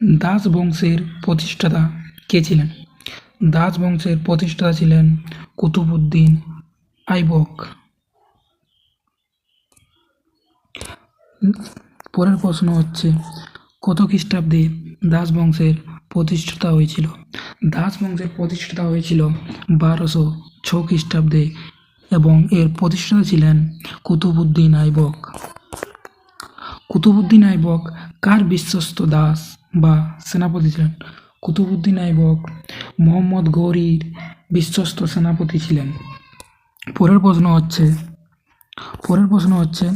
দাস বংশের প্রতিষ্ঠাতা কে ছিলেন? দাস বংশের প্রতিষ্ঠাতা ছিলেন কুতুবউদ্দিন আইবক। পরের প্রশ্ন হচ্ছে, কত খ্রিস্টাব্দে দাস বংশের প্রতিষ্ঠাতা হয়েছিল? দাস বংশের প্রতিষ্ঠাতা হয়েছিল 1206 খ্রিস্টাব্দে এবং এর প্রতিষ্ঠাতা ছিলেন কুতুবউদ্দিন আইবক। কুতুবউদ্দিন আইবক কার বিশ্বস্ত দাস বা সেনাপতি ছিলেন? কুতুবউদ্দিন আইবক মোহাম্মদ গৌরীর বিশ্বস্ত সেনাপতি ছিলেন। পরের প্রশ্ন হচ্ছে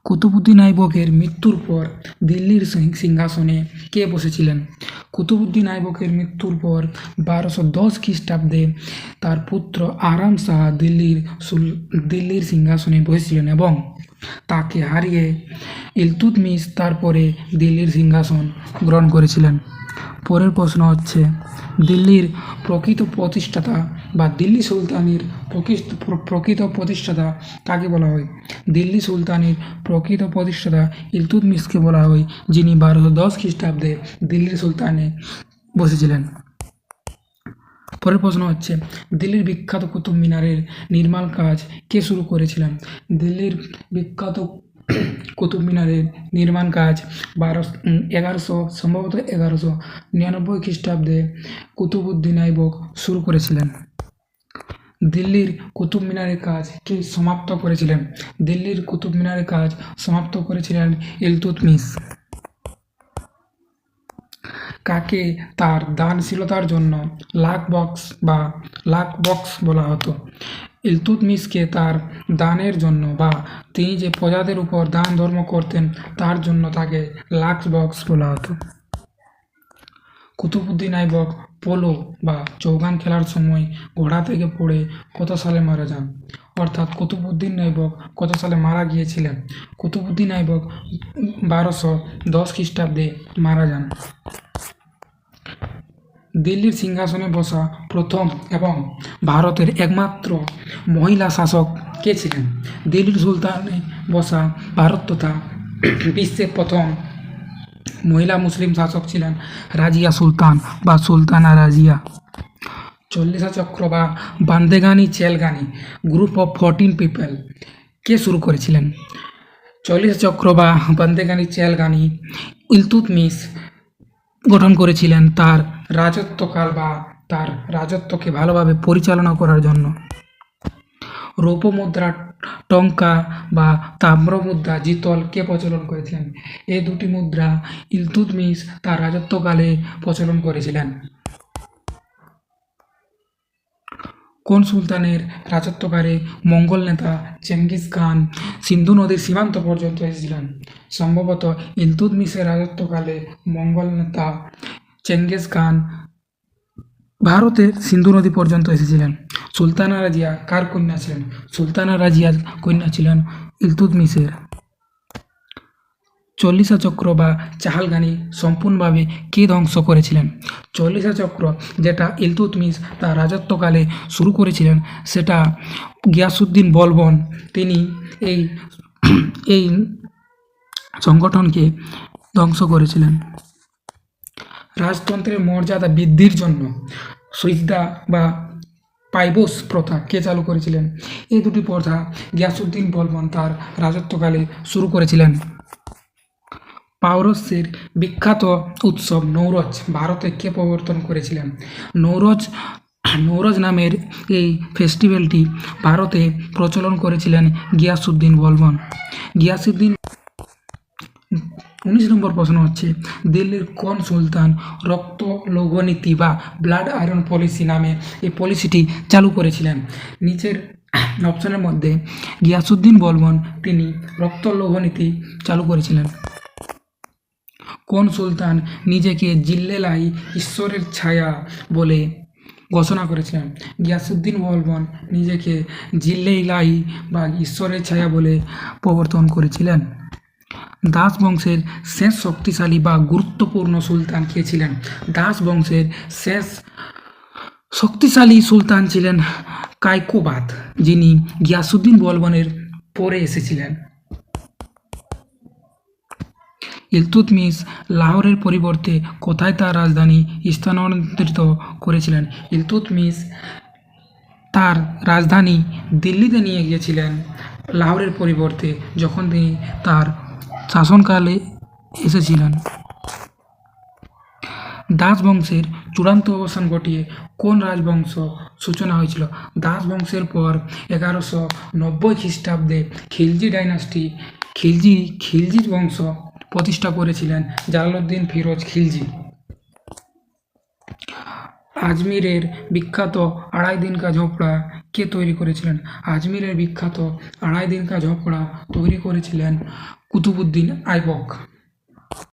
কুতুবউদ্দিন আইবকের মৃত্যুর পর দিল্লির সিংহাসনে কে বসেছিলেন? কুতুবউদ্দিন আইবকের মৃত্যুর পর 1210 খ্রিস্টাব্দে তার পুত্র আরাম শাহ দিল্লির সিংহাসনে বসেছিলেন এবং তাকে হারিয়ে ইলতুৎমিশ তারপরে দিল্লির সিংহাসন গ্রহণ করেছিলেন। পরের প্রশ্ন হচ্ছে, দিল্লির প্রকৃত প্রতিষ্ঠাতা বা দিল্লি সুলতানের প্রকৃত প্রতিষ্ঠাতা কাকে বলা হয়? দিল্লি সুলতানের প্রকৃত প্রতিষ্ঠাতা ইলতুৎমিশকে বলা হয়, যিনি 1210 খ্রিস্টাব্দে দিল্লির সুলতানে বসেছিলেন। পরের প্রশ্ন হচ্ছে, দিল্লির বিখ্যাত কুতুব মিনারের নির্মাণ কাজ কে শুরু করেছিলেন? দিল্লির বিখ্যাত কুতুব মিনারের নির্মাণ কাজ সম্ভবত 1199 খ্রিস্টাব্দে কুতুবউদ্দিন আইবক শুরু করেছিলেন। দিল্লির কুতুব মিনারের কাজ কে সমাপ্ত করেছিলেন? দিল্লির কুতুব মিনারের কাজ সমাপ্ত করেছিলেন ইলতুৎমিশ। কাকে তার দানশীলতার জন্য লাখ বক্স বলা হতো? ইলতুৎমিশকে তার দানের জন্য বা তিনি যে প্রজাদের উপর দান ধর্ম করতেন তার জন্য তাকে লাখ বক্স বলা হতো। কুতুবউদ্দিন আইবক পোলো বা চৌগান খেলার সময় ঘোড়া থেকে পড়ে কত সালে মারা যান? অর্থাৎ কুতুবউদ্দিন আইবক কত সালে মারা গিয়েছিলেন? কুতুবউদ্দিন আইবক 1210 খ্রিস্টাব্দে মারা যান। দিল্লির সিংহাসনে বসা প্রথম এবং ভারতের একমাত্র মহিলা শাসক কে ছিলেন? দিল্লির সুলতানে বসা ভারত তথা বিশ্বের প্রথম মহিলা মুসলিম শাসক ছিলেন রাজিয়া সুলতান বা সুলতানা রাজিয়া। চল্লিশা চক্র বা বান্দেগানি চেলগানি গ্রুপ অফ 14 পিপল কে শুরু করেছিলেন? চল্লিশা চক্র বা বান্দেগানি চেলগানি ইলতুৎমিশ গঠন করেছিলেন তার রাজত্বকাল বা তার রাজত্বকে ভালোভাবে পরিচালনা করার জন্য। রৌপ্য মুদ্রা টঙ্কা বা তাম্র মুদ্রা জিতল কে প্রচলন করেছিলেন? এই দুটি মুদ্রা ইলতুৎমিশ তার রাজত্বকালে প্রচলন করেছিলেন। কোন সুলতানের রাজত্বকালে মঙ্গল নেতা চেঙ্গিস খান সিন্ধু নদীর সীমান্ত পর্যন্ত এসেছিলেন? সম্ভবত ইলতুৎমিশের রাজত্বকালে মঙ্গল নেতা চেঙ্গিস খান ভারতের সিন্ধু নদী পর্যন্ত এসেছিলেন। সুলতানা রাজিয়া কার কন্যা ছিলেন? সুলতানা রাজিয়ার কন্যা ছিলেন ইলতুৎমিশের। চল্লিশা চক্র বা চাহালগানি সম্পূর্ণভাবে কে ধ্বংস করেছিলেন? চল্লিশা চক্র যেটা ইলতুৎমিশ তার রাজত্বকালে শুরু করেছিলেন সেটা গিয়াসউদ্দিন বলবন তিনি এই সংগঠনকে ধ্বংস করেছিলেন। রাজতন্ত্রের মর্যাদা বৃদ্ধির জন্য সিজদা বা পাইবোস প্রথা কে চালু করেছিলেন? এই দুটি প্রথা গিয়াসউদ্দিন বলবন তার রাজত্বকালে শুরু করেছিলেন। পারস্যের বিখ্যাত উৎসব নৌরজ ভারতে কে প্রবর্তন করেছিলেন? নৌরজ নামের এই ফেস্টিভ্যালটি ভারতে প্রচলন করেছিলেন গিয়াসউদ্দিন বলবন। 19 নম্বর প্রশ্ন হচ্ছে, দিল্লির কোন সুলতান রক্ত লৌহ নীতি বা ব্লাড আয়রন পলিসি নামে এই পলিসিটি চালু করেছিলেন? নিচের অপশনের মধ্যে গিয়াসউদ্দিন বলবন তিনি রক্ত লৌহ নীতি চালু করেছিলেন। কোন সুলতান নিজেকে জিল্লেলাই ঈশ্বরের ছায়া বলে ঘোষণা করেছিলেন? গিয়াসউদ্দিন বলবন নিজেকে জিল্লেলাই বা ঈশ্বরের ছায়া বলে প্রবর্তন করেছিলেন। দাস বংশের শেষ শক্তিশালী বা গুরুত্বপূর্ণ সুলতান কে ছিলেন? দাস বংশের শেষ শক্তিশালী সুলতান ছিলেন কায়কোবাদ, যিনি গিয়াসউদ্দিন বলবনের পরে এসেছিলেন। ইলতুৎমিশ লাহোরের পরিবর্তে কোথায় তার রাজধানী স্থানান্তরিত করেছিলেন? ইলতুৎমিশ তার রাজধানী দিল্লিতে নিয়ে গিয়েছিলেন লাহোরের পরিবর্তে, যখন তিনি তার শাসনকালে এসেছিলেন। দাস বংশের চূড়ান্ত অবসান ঘটিয়ে কোন রাজবংশ সূচনা হয়েছিল? দাস বংশের পর 1190 খ্রিস্টাব্দে খিলজি বংশ প্রতিষ্ঠা করেছিলেন জালালউদ্দিন ফিরোজ খিলজি। আজমিরের বিখ্যাত আড়াই দিন কা ঝোপড়া কে তৈরি করেছিলেন? আজমিরের বিখ্যাত আড়াই দিন কা ঝোপড়া তৈরি করেছিলেন কুতুবউদ্দিন আইবক।